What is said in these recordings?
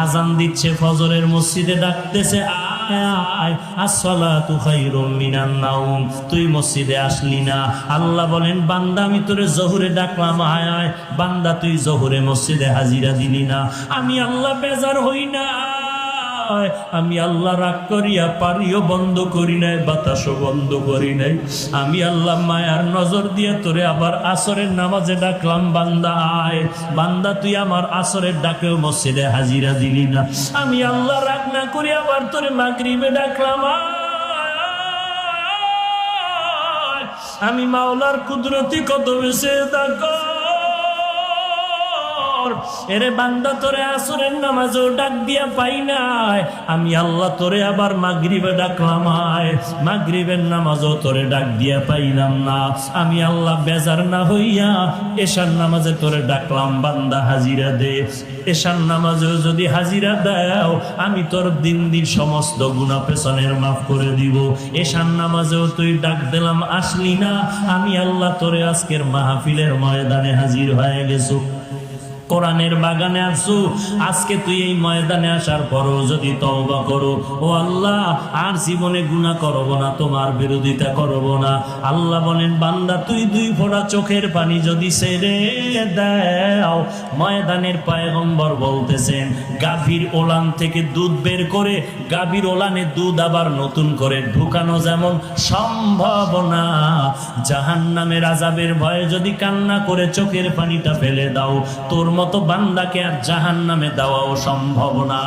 আজান দিচ্ছে, ফজরের মসজিদে ডাকতেছে, আয় আসসালাতু খায়রুম মিনান নাওম। তুই মসজিদে আসলি না। আল্লাহ বলেন, বান্দা আমি তোরে জোহরে ডাকলাম, আয় আয়। বান্দা তুই জোহরে মসজিদে হাজিরা দিলি না। আমি আল্লাহ বেজার হই না, আমি আল্লাহ রাগ করিয়া পানিও বন্ধ করি নাই, বাতাসও বন্ধ করি নাই। আমি আল্লাহ মায়ার নজর দিয়ে তোরে আবার আসরের নামাজে ডাকলাম, বান্দা আয়। বান্দা তুই আমার আসরের ডাকেও মসজিদে হাজিরা দিলি না। আমি আল্লাহ রাগ না করি আবার তোরে মাগরিবে ডাকলাম, আয়। আমি মাওলার কুদরতি কত বেশি ডাক। এরে বান্দা তোরে আসরের নামাজও ডাক দিয়া পাই নাই, আমি আল্লাহ তোরে আবার মাগরিবে ডাকলাম, আয়। মাগরিবের নামাজও তোরে ডাক দিয়া পাইলাম না। আমি আল্লাহ বেজার না হইয়া এশার নামাজে তোরে ডাকলাম, বান্দা হাজিরা দে। এশার নামাজেও যদি হাজিরা দাও, আমি তোর দিন দিন সমস্ত গুনাহ পেছনের মাফ করে দিব। এশার নামাজেও তুই ডাক দিলাম, আসলি না। আমি আল্লাহ তোরে আজকের মাহফিলের ময়দানে হাজির হয়ে গেছো, কোরআনের বাগানে আসু। আজকে তুই এই ময়দানে আসার পরও যদি তওবা করো, ও আল্লাহ আর জীবনে গুনাহ করব না, তোমার বিরোধিতা করব না। আল্লাহ বলেন, বান্দা তুই দুই ফোঁটা চোখের পানি যদি ছেড়ে দাও, ময়দানের পয়গম্বর বলতেছেন, গাভীর ওলান থেকে দুধ বের করে গাভীর ওলানে দুধ আবার নতুন করে ঢুকানো যেমন সম্ভব না, জাহান্নামের আযাবের ভয়ে যদি কান্না করে চোখের পানিটা ফেলে দাও, তোর মতো বান্দাকে আর জাহান্নামে দেওয়াও সম্ভব না।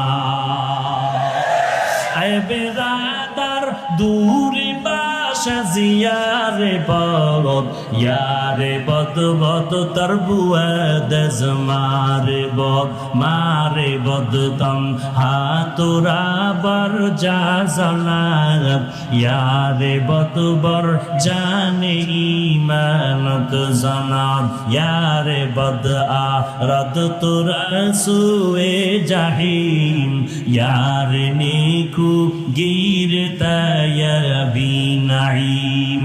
আয় বেরাদার দূরে বাসা জিয়ারে বদ, ইয়ারে বদ বদ তর বুয়াদ মারে বদ, মারে বদ তম হাতুরা বর যা জানাব, ইয়ারে বদ বর জানে ইমানত জানাব, ইয়ারে বদ আরদ তোরা সুয়ে জাহিম, ইয়ারে নেকু গিরতা ইয়া বিনাইম।